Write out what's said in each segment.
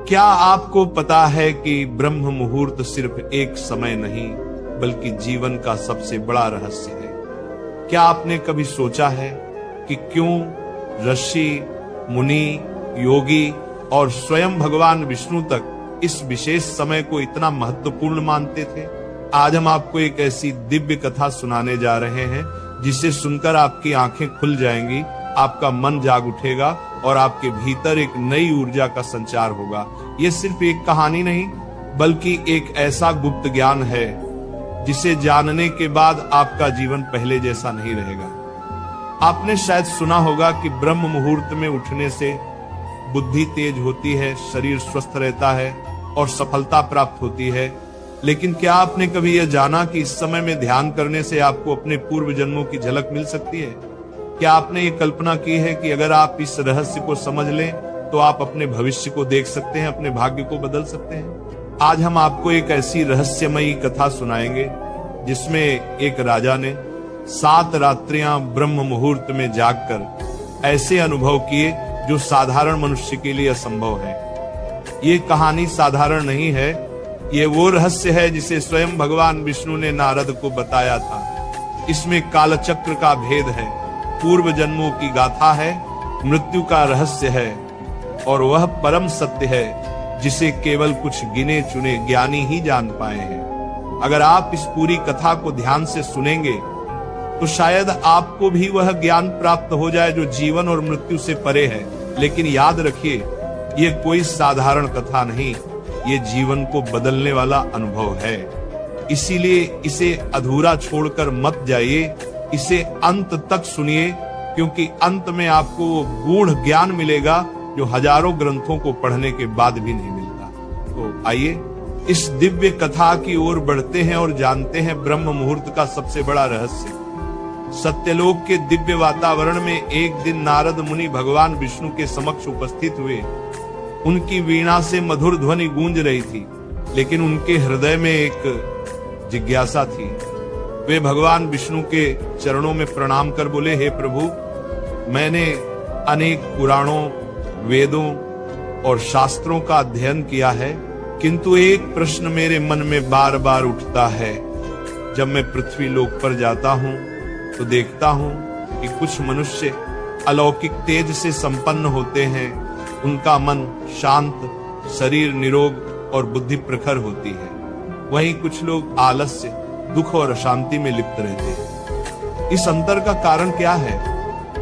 क्या आपको पता है कि ब्रह्म मुहूर्त सिर्फ एक समय नहीं बल्कि जीवन का सबसे बड़ा रहस्य है? क्या आपने कभी सोचा है कि क्यों ऋषि, मुनि, योगी और स्वयं भगवान विष्णु तक इस विशेष समय को इतना महत्वपूर्ण मानते थे? आज हम आपको एक ऐसी दिव्य कथा सुनाने जा रहे हैं जिसे सुनकर आपकी आंखें खुल जाएंगी, आपका मन जाग उठेगा और आपके भीतर एक नई ऊर्जा का संचार होगा। ये सिर्फ एक कहानी नहीं बल्कि एक ऐसा गुप्त ज्ञान है जिसे जानने के बाद आपका जीवन पहले जैसा नहीं रहेगा। आपने शायद सुना होगा कि ब्रह्म मुहूर्त में उठने से बुद्धि तेज होती है, शरीर स्वस्थ रहता है और सफलता प्राप्त होती है। लेकिन क्या आपने कभी यह जाना कि इस समय में ध्यान करने से आपको अपने पूर्व जन्मों की झलक मिल सकती है? क्या आपने ये कल्पना की है कि अगर आप इस रहस्य को समझ लें तो आप अपने भविष्य को देख सकते हैं, अपने भाग्य को बदल सकते हैं? आज हम आपको एक ऐसी रहस्यमयी कथा सुनाएंगे जिसमें एक राजा ने 7 रात्रियां ब्रह्म मुहूर्त में जागकर ऐसे अनुभव किए जो साधारण मनुष्य के लिए असंभव है। ये कहानी साधारण नहीं है, ये वो रहस्य है जिसे स्वयं भगवान विष्णु ने नारद को बताया था। इसमें कालचक्र का भेद है, पूर्व जन्मों की गाथा है, मृत्यु का रहस्य है और वह परम सत्य है जिसे केवल कुछ गिने चुने ज्ञानी ही जान पाए हैं। अगर आप इस पूरी कथा को ध्यान से सुनेंगे तो शायद आपको भी वह ज्ञान प्राप्त हो जाए जो जीवन और मृत्यु से परे है। लेकिन याद रखिए, ये कोई साधारण कथा नहीं, ये जीवन को बदलने वाला अनुभव है। इसीलिए इसे अधूरा छोड़कर मत जाइए, इसे अंत तक सुनिए, क्योंकि अंत में आपको वो गूढ़ ज्ञान मिलेगा जो हजारों ग्रंथों को पढ़ने के बाद भी नहीं मिलता। तो आइए इस दिव्य कथा की ओर बढ़ते हैं और जानते हैं ब्रह्म मुहूर्त का सबसे बड़ा रहस्य। सत्यलोक के दिव्य वातावरण में एक दिन नारद मुनि भगवान विष्णु के समक्ष उपस्थित हुए। उनकी वीणा से मधुर ध्वनि गूंज रही थी, लेकिन उनके हृदय में एक जिज्ञासा थी। वे भगवान विष्णु के चरणों में प्रणाम कर बोले, हे प्रभु, मैंने अनेक पुराणों, वेदों और शास्त्रों का अध्ययन किया है, किंतु एक प्रश्न मेरे मन में बार बार उठता है। जब मैं पृथ्वी लोक पर जाता हूँ तो देखता हूँ कि कुछ मनुष्य अलौकिक तेज से संपन्न होते हैं, उनका मन शांत, शरीर निरोग और बुद्धि प्रखर होती है। वहीं कुछ लोग आलस्य, दुख और अशांति में लिप्त रहते हैं। इस अंतर का कारण क्या है?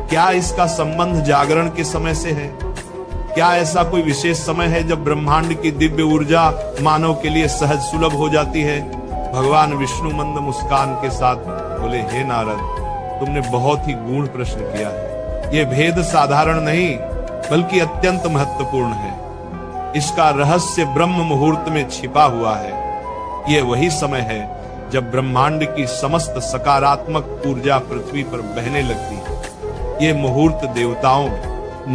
क्या इसका संबंध जागरण के समय से है? क्या ऐसा कोई विशेष समय है जब ब्रह्मांड की दिव्य ऊर्जा मानव के लिए सहज सुलभ हो जाती है? भगवान विष्णु मंद मुस्कान के साथ बोले, हे नारद, तुमने बहुत ही गूढ़ प्रश्न किया है। ये भेद साधारण नहीं बल्कि अत्यंत महत्वपूर्ण है। इसका रहस्य ब्रह्म मुहूर्त में छिपा हुआ है। ये वही समय है जब ब्रह्मांड की समस्त सकारात्मक ऊर्जा पृथ्वी पर बहने लगती है। ये मुहूर्त देवताओं,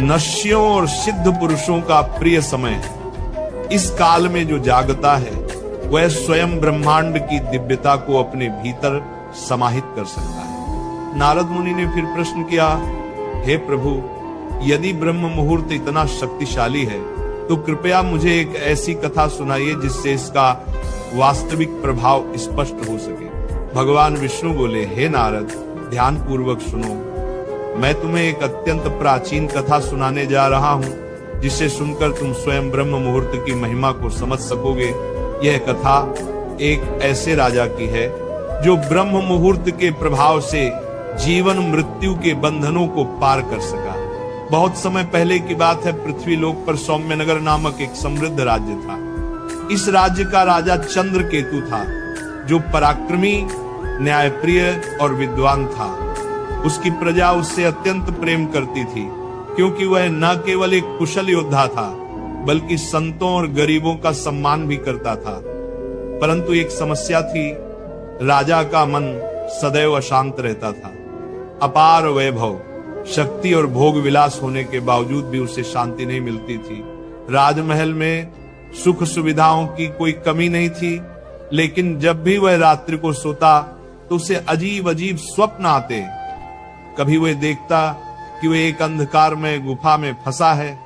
नश्यों और सिद्ध पुरुषों का प्रिय समय है। इस काल में जो जागता है वह स्वयं ब्रह्मांड की दिव्यता को अपने भीतर समाहित कर सकता है। नारद मुनि ने फिर प्रश्न किया, हे प्रभु, यदि ब्रह्म मुहूर्त इतना शक्तिशाली है तो कृपया मुझे एक ऐसी कथा सुनाइए जिससे इसका वास्तविक प्रभाव स्पष्ट हो सके। भगवान विष्णु बोले, हे नारद, ध्यान पूर्वक सुनो। मैं तुम्हें एक अत्यंत प्राचीन कथा सुनाने जा रहा हूँ जिसे सुनकर तुम स्वयं ब्रह्म मुहूर्त की महिमा को समझ सकोगे। यह कथा एक ऐसे राजा की है जो ब्रह्म मुहूर्त के प्रभाव से जीवन मृत्यु के बंधनों को पार कर सका। बहुत समय पहले की बात है, पृथ्वी लोक पर सौम्यनगर नामक एक समृद्ध राज्य था। इस राज्य का राजा चंद्रकेतु था, जो पराक्रमी, न्यायप्रिय और विद्वान था। उसकी प्रजा उससे अत्यंत प्रेम करती थी, क्योंकि वह न केवल एक कुशल योद्धा था बल्कि संतों और गरीबों का सम्मान भी करता था। परंतु एक समस्या थी, राजा का मन सदैव अशांत रहता था। अपार वैभव, शक्ति और भोग विलास होने के बावजूद भी उसे शांति नहीं मिलती थी। राजमहल में सुख सुविधाओं की कोई कमी नहीं थी, लेकिन जब भी वह रात्रि को सोता तो उसे अजीब अजीब स्वप्न आते। कभी वह देखता कि वह एक अंधकार में गुफा में फंसा है,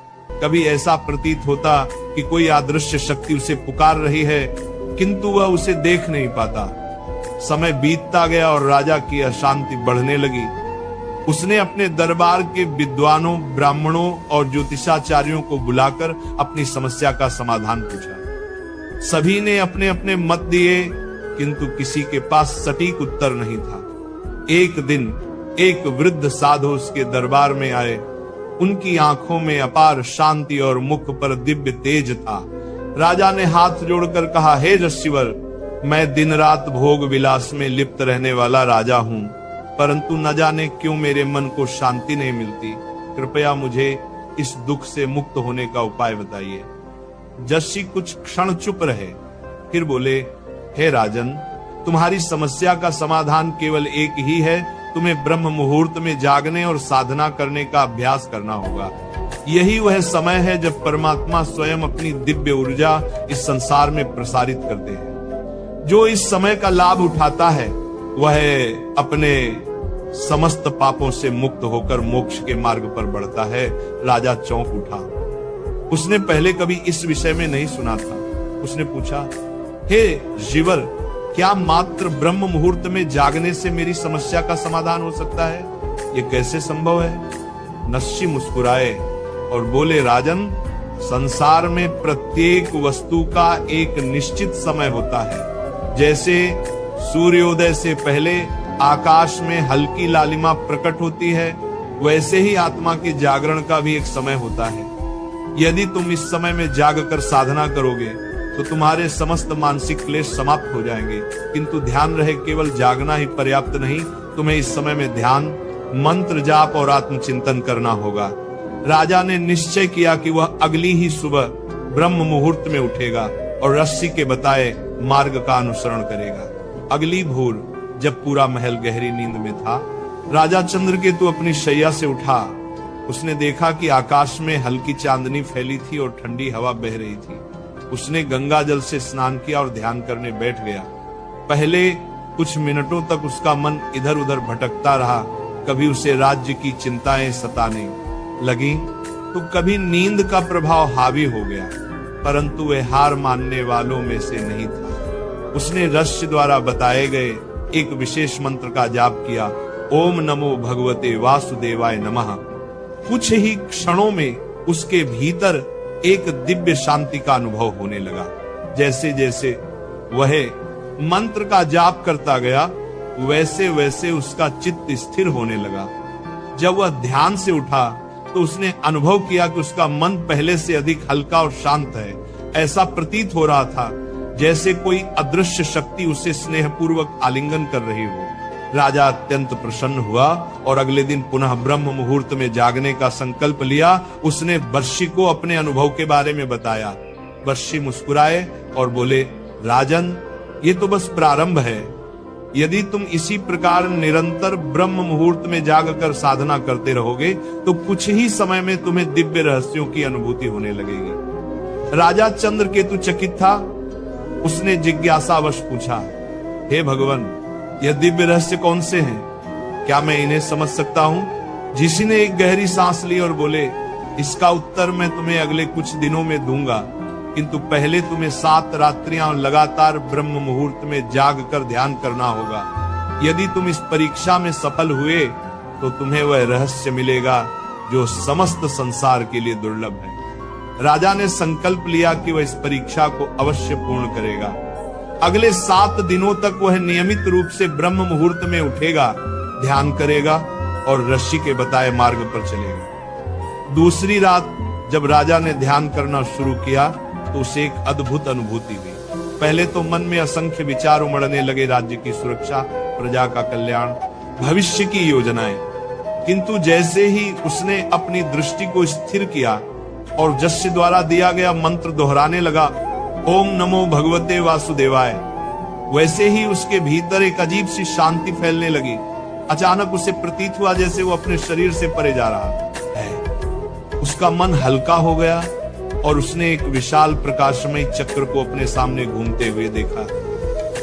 कभी ऐसा प्रतीत होता कि कोई अदृश्य शक्ति उसे पुकार रही है, किंतु वह उसे देख नहीं पाता। समय बीतता गया और राजा की अशांति बढ़ने लगी। उसने अपने दरबार के विद्वानों, ब्राह्मणों और ज्योतिषाचार्यों को बुलाकर अपनी समस्या का समाधान पूछा। सभी ने अपने अपने मत दिए, किंतु किसी के पास सटीक उत्तर नहीं था। एक दिन एक वृद्ध साधु उसके दरबार में आए। उनकी आंखों में अपार शांति और मुख पर दिव्य तेज था। राजा ने हाथ जोड़कर कहा, हे ऋषिवर, मैं दिन रात भोग विलास में लिप्त रहने वाला राजा हूँ, परंतु न जाने क्यों मेरे मन को शांति नहीं मिलती। कृपया मुझे इस दुख से मुक्त होने का उपाय बताइए। जस्सी कुछ क्षण चुप रहे, फिर बोले, हे राजन, तुम्हारी समस्या का समाधान केवल एक ही है। तुम्हें ब्रह्म मुहूर्त में जागने और साधना करने का अभ्यास करना होगा। यही वह समय है जब परमात्मा स्वयं अपनी दिव्य ऊर्जा इस संसार में प्रसारित करते हैं। जो इस समय का लाभ उठाता है वह अपने समस्त पापों से मुक्त होकर मोक्ष के मार्ग पर बढ़ता है। राजा चौंक उठा। उसने पहले कभी इस विषय में नहीं सुना था। उसने पूछा, हे जीवर, क्या मात्र ब्रह्म मुहूर्त में जागने से मेरी समस्या का समाधान हो सकता है? ये कैसे संभव है? नस्सी मुस्कुराए और बोले, राजन, संसार में प्रत्येक वस्तु का एक निश्चित समय होता है। जैसे सूर्योदय से पहले आकाश में हल्की लालिमा प्रकट होती है, वैसे ही आत्मा के जागरण का भी एक समय होता है। यदि तुम इस समय में जागकर साधना करोगे तो तुम्हारे समस्त मानसिक क्लेश समाप्त हो जाएंगे। किंतु ध्यान रहे, केवल जागना ही पर्याप्त नहीं, तुम्हें इस समय में ध्यान, मंत्र जाप और आत्मचिंतन करना होगा। राजा ने निश्चय किया कि वह अगली ही सुबह ब्रह्म मुहूर्त में उठेगा और ऋषि के बताए मार्ग का अनुसरण करेगा। अगली भोर जब पूरा महल गहरी नींद में था, राजा चंद्रकेतु अपनी शैया से उठा। उसने देखा कि आकाश में हल्की चांदनी फैली थी और ठंडी हवा बह रही थी। उसने गंगा जल से स्नान किया और ध्यान करने बैठ गया। पहले कुछ मिनटों तक उसका मन इधर उधर भटकता रहा। कभी उसे राज्य की चिंताएं सताने लगी तो कभी नींद का प्रभाव हावी हो गया, परंतु वह हार मानने वालों में से नहीं था। उसने ऋषि द्वारा बताए गए एक विशेष मंत्र का जाप किया, ओम नमो भगवते वासुदेवाय नमः। कुछ ही क्षणों में उसके भीतर एक दिव्य शांति का अनुभव होने लगा। जैसे जैसे वह मंत्र का जाप करता गया, वैसे वैसे उसका चित्त स्थिर होने लगा। जब वह ध्यान से उठा तो उसने अनुभव किया कि उसका मन पहले से अधिक हल्का और शांत है। ऐसा प्रतीत हो रहा था जैसे कोई अदृश्य शक्ति उसे स्नेहपूर्वक आलिंगन कर रही हो। राजा अत्यंत प्रसन्न हुआ और अगले दिन पुनः ब्रह्म मुहूर्त में जागने का संकल्प लिया। उसने वर्षी को अपने अनुभव के बारे में बताया। वर्षी मुस्कुराए और बोले, राजन, ये तो बस प्रारंभ है। यदि तुम इसी प्रकार निरंतर ब्रह्म मुहूर्त में जागकर साधना करते रहोगे तो कुछ ही समय में तुम्हें दिव्य रहस्यों की अनुभूति होने लगेगी। राजा चंद्रकेतु चकित था। उसने जिज्ञासावश पूछा, हे भगवान, यह दिव्य रहस्य कौन से हैं? क्या मैं इन्हें समझ सकता हूँ? ऋषि ने एक गहरी सांस ली और बोले, इसका उत्तर मैं तुम्हें अगले कुछ दिनों में दूंगा, किंतु पहले तुम्हें 7 रात्रियां लगातार ब्रह्म मुहूर्त में जाग कर ध्यान करना होगा। यदि तुम इस परीक्षा में सफल हुए तो तुम्हें वह रहस्य मिलेगा जो समस्त संसार के लिए दुर्लभ है। राजा ने संकल्प लिया कि वह इस परीक्षा को अवश्य पूर्ण करेगा। अगले 7 दिनों तक वह नियमित रूप से ब्रह्म मुहूर्त में उठेगा, ध्यान करेगा और ऋषि के बताए मार्ग पर चलेगा। दूसरी रात जब राजा ने ध्यान करना शुरू किया तो उसे एक अद्भुत अनुभूति हुई। पहले तो मन में असंख्य विचार उमड़ने लगे, राज्य की सुरक्षा, प्रजा का कल्याण, भविष्य की योजनाएं। किंतु जैसे ही उसने अपनी दृष्टि को स्थिर किया और जस्य द्वारा दिया गया मंत्र दोहराने लगा, ओम नमो भगवते वासुदेवाय, वैसे ही उसके भीतर एक अजीब सी शांति फैलने लगी। अचानक उसे प्रतीत हुआ जैसे वो अपने शरीर से परे जा रहा है। उसका मन हल्का हो गया और उसने एक विशाल प्रकाशमय चक्र को अपने सामने घूमते हुए देखा।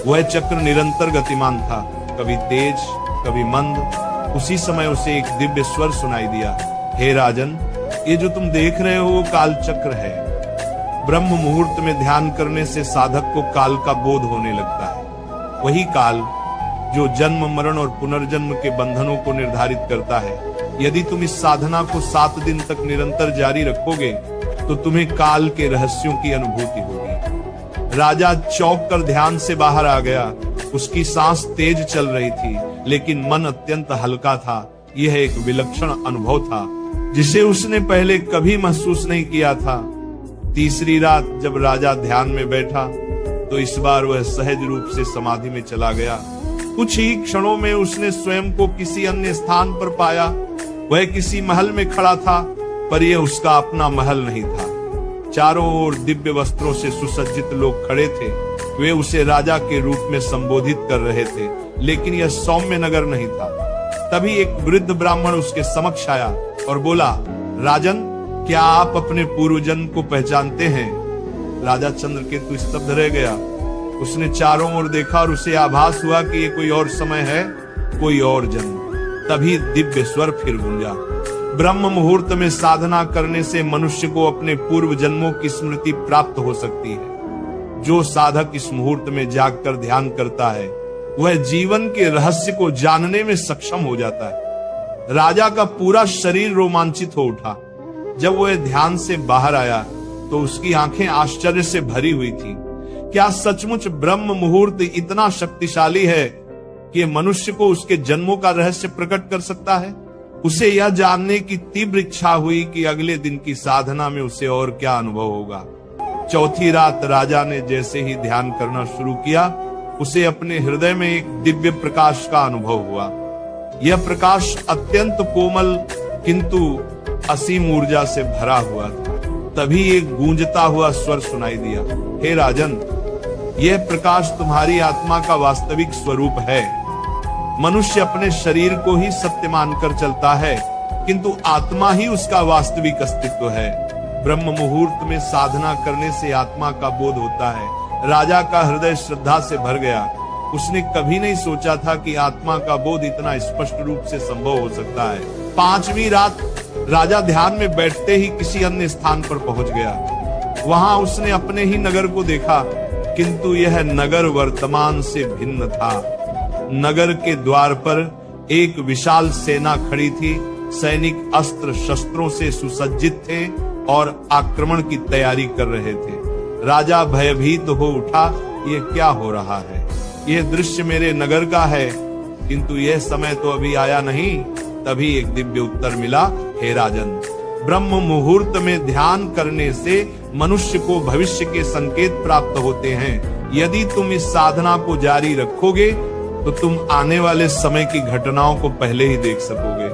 वह चक्र निरंतर गतिमान था, कभी तेज, कभी मंद। उसी समय उसे एक दिव्य स्वर सुनाई दिया, हे राजन, ये जो तुम देख रहे हो वो काल चक्र है। ब्रह्म मुहूर्त में ध्यान करने से साधक को काल का बोध होने लगता है। वही काल जो जन्म मरण और पुनर्जन्म के बंधनों को निर्धारित करता है। यदि तुम इस साधना को 7 दिन तक निरंतर जारी रखोगे तो तुम्हें काल के रहस्यों की अनुभूति होगी। राजा चौंक कर ध्यान से बाहर आ गया। उसकी सांस तेज चल रही थी, लेकिन मन अत्यंत हल्का था। यह एक विलक्षण अनुभव था जिसे उसने पहले कभी महसूस नहीं किया था। तीसरी रात जब राजा ध्यान में बैठा तो इस बार वह सहज रूप से समाधि में चला गया। कुछ ही क्षणों में उसने स्वयं को किसी अन्य स्थान पर पाया। वह किसी महल में खड़ा था, पर यह उसका अपना महल नहीं था। चारों ओर दिव्य वस्त्रों से सुसज्जित लोग खड़े थे। वे उसे राजा के रूप में संबोधित कर रहे थे, लेकिन यह सौम्य नगर नहीं था। तभी एक वृद्ध ब्राह्मण उसके समक्ष आया और बोला, राजन, क्या आप अपने पूर्व जन्म को पहचानते हैं? राजा चंद्रकेतु स्तब्ध रह गया। उसने चारों ओर देखा और उसे आभास हुआ कि ये कोई और समय है, कोई और जन्म। तभी दिव्य स्वर फिर गूंजा। ब्रह्म मुहूर्त में साधना करने से मनुष्य को अपने पूर्व जन्मों की स्मृति प्राप्त हो सकती है। जो साधक इस मुहूर्त में जागकर ध्यान करता है वह जीवन के रहस्य को जानने में सक्षम हो जाता है। राजा का पूरा शरीर रोमांचित हो उठा। जब वह ध्यान से बाहर आया तो उसकी आंखें आश्चर्य से भरी हुई थी। क्या सचमुच ब्रह्म मुहूर्त इतना शक्तिशाली है कि मनुष्य को उसके जन्मों का रहस्य प्रकट कर सकता है? उसे यह जानने की तीव्र इच्छा हुई कि अगले दिन की साधना में उसे और क्या अनुभव होगा। चौथी रात राजा ने जैसे ही ध्यान करना शुरू किया, उसे अपने हृदय में एक दिव्य प्रकाश का अनुभव हुआ। यह प्रकाश अत्यंत कोमल किंतु असीम ऊर्जा से भरा हुआ था। तभी एक गूंजता हुआ स्वर सुनाई दिया, हे राजन, यह प्रकाश तुम्हारी आत्मा का वास्तविक स्वरूप है। मनुष्य अपने शरीर को ही सत्य मानकर चलता है, किंतु आत्मा ही उसका वास्तविक अस्तित्व है। ब्रह्म मुहूर्त में साधना करने से आत्मा का बोध होता है। राजा का हृदय श्रद्धा से भर गया। उसने कभी नहीं सोचा था कि आत्मा का बोध इतना स्पष्ट रूप से संभव हो सकता है। 5वीं रात राजा ध्यान में बैठते ही किसी अन्य स्थान पर पहुंच गया। वहां उसने अपने ही नगर को देखा, किंतु यह नगर वर्तमान से भिन्न था। नगर के द्वार पर एक विशाल सेना खड़ी थी। सैनिक अस्त्र शस्त्रों से सुसज्जित थे और आक्रमण की तैयारी कर रहे थे। राजा भयभीत हो उठा, ये क्या हो रहा है? यह दृश्य मेरे नगर का है, किंतु यह समय तो अभी आया नहीं। तभी एक दिव्य उत्तर मिला, हे राजन, ब्रह्म मुहूर्त में ध्यान करने से मनुष्य को भविष्य के संकेत प्राप्त होते हैं। यदि तुम इस साधना को जारी रखोगे तो तुम आने वाले समय की घटनाओं को पहले ही देख सकोगे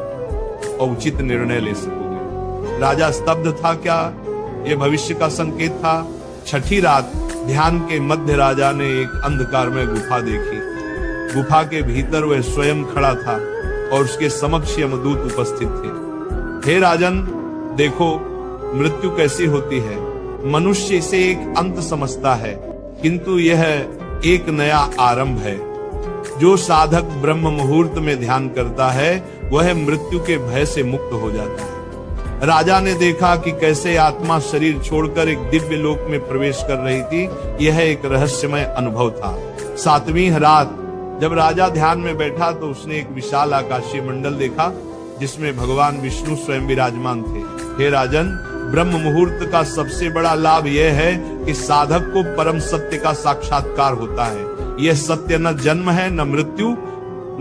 और उचित निर्णय ले सकोगे। राजा स्तब्ध था। क्या यह भविष्य का संकेत था? 6ठी रात ध्यान के मध्य राजा ने एक अंधकारमय गुफा देखी। गुफा के भीतर वह स्वयं खड़ा था और उसके समक्ष यमदूत उपस्थित थे। हे राजन, देखो मृत्यु कैसी होती है। मनुष्य इसे एक अंत समझता है, किंतु यह एक नया आरंभ है। जो साधक ब्रह्म मुहूर्त में ध्यान करता है वह मृत्यु के भय से मुक्त हो जाता है। राजा ने देखा कि कैसे आत्मा शरीर छोड़कर एक दिव्य लोक में प्रवेश कर रही थी। यह एक रहस्यमय अनुभव था। 7वीं रात जब राजा ध्यान में बैठा तो उसने एक विशाल आकाशीय मंडल देखा जिसमें भगवान विष्णु स्वयं विराजमान थे। हे राजन, ब्रह्म मुहूर्त का सबसे बड़ा लाभ यह है कि साधक को परम सत्य का साक्षात्कार होता है। यह सत्य न जन्म है, न मृत्यु,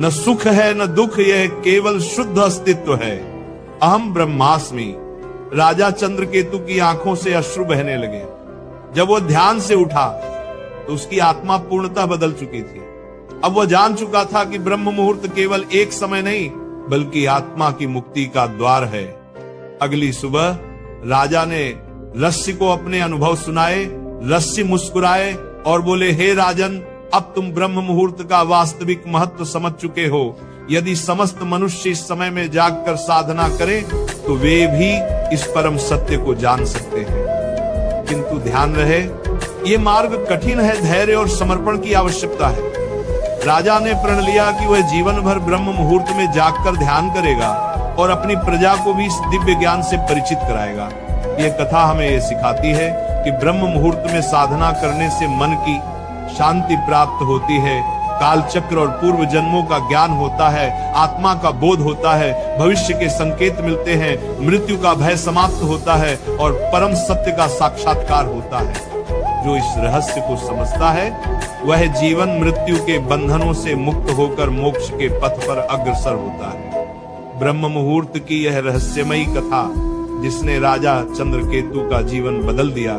न सुख है, न दुख। यह केवल शुद्ध अस्तित्व है। अहम ब्रह्मास्मि। राजा चंद्रकेतु की आंखों से अश्रु बहने लगे। जब वो ध्यान से उठा तो उसकी आत्मा पूर्णतः बदल चुकी थी। अब वह जान चुका था कि ब्रह्म मुहूर्त केवल एक समय नहीं बल्कि आत्मा की मुक्ति का द्वार है। अगली सुबह राजा ने रस्सी को अपने अनुभव सुनाए। रस्सी मुस्कुराए और बोले, हे राजन, अब तुम ब्रह्म मुहूर्त का वास्तविक महत्व समझ चुके हो। यदि समस्त मनुष्य इस समय में जागकर साधना करें तो वे भी इस परम सत्य को जान सकते हैं। किंतु ध्यान रहे, ये मार्ग कठिन है। धैर्य और समर्पण की आवश्यकता है। राजा ने प्रण लिया कि वह जीवन भर ब्रह्म मुहूर्त में जागकर ध्यान करेगा और अपनी प्रजा को भी इस दिव्य ज्ञान से परिचित कराएगा। यह कथा हमें ये सिखाती है कि ब्रह्म मुहूर्त में साधना करने से मन की शांति प्राप्त होती है, काल चक्र और पूर्व जन्मों का ज्ञान होता है, आत्मा का बोध होता है, भविष्य के संकेत मिलते हैं, मृत्यु का भय समाप्त होता है और परम सत्य का साक्षात्कार होता है। जो इस रहस्य को समझता है वह जीवन मृत्यु के बंधनों से मुक्त होकर मोक्ष के पथ पर अग्रसर होता है। ब्रह्म मुहूर्त की यह रहस्यमयी कथा जिसने राजा चंद्रकेतु का जीवन बदल दिया,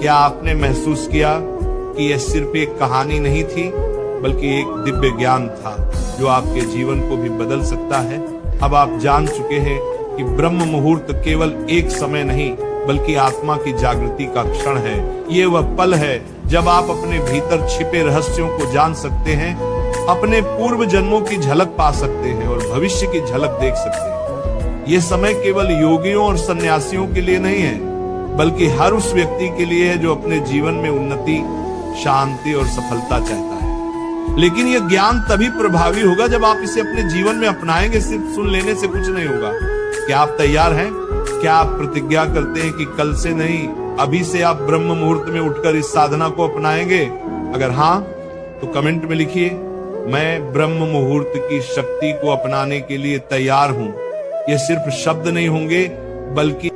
क्या आपने महसूस किया कि यह सिर्फ एक कहानी नहीं थी बल्कि एक दिव्य ज्ञान था जो आपके जीवन को भी बदल सकता है? अब आप जान चुके हैं कि ब्रह्म मुहूर्त केवल एक समय नहीं बल्कि आत्मा की जागृति का क्षण है। ये वह पल है जब आप अपने भीतर छिपे रहस्यों को जान सकते हैं, अपने पूर्व जन्मों की झलक पा सकते हैं और भविष्य की झलक देख सकते हैं। ये समय केवल योगियों और सन्यासियों के लिए नहीं है बल्कि हर उस व्यक्ति के लिए है जो अपने जीवन में उन्नति, शांति और सफलता चाहता है। लेकिन यह ज्ञान तभी प्रभावी होगा जब आप इसे अपने जीवन में अपनाएंगे। सिर्फ सुन लेने से कुछ नहीं होगा। क्या आप तैयार हैं? क्या आप प्रतिज्ञा करते हैं कि कल से नहीं, अभी से आप ब्रह्म मुहूर्त में उठकर इस साधना को अपनाएंगे? अगर हाँ तो कमेंट में लिखिए, मैं ब्रह्म मुहूर्त की शक्ति को अपनाने के लिए तैयार हूं। ये सिर्फ शब्द नहीं होंगे बल्कि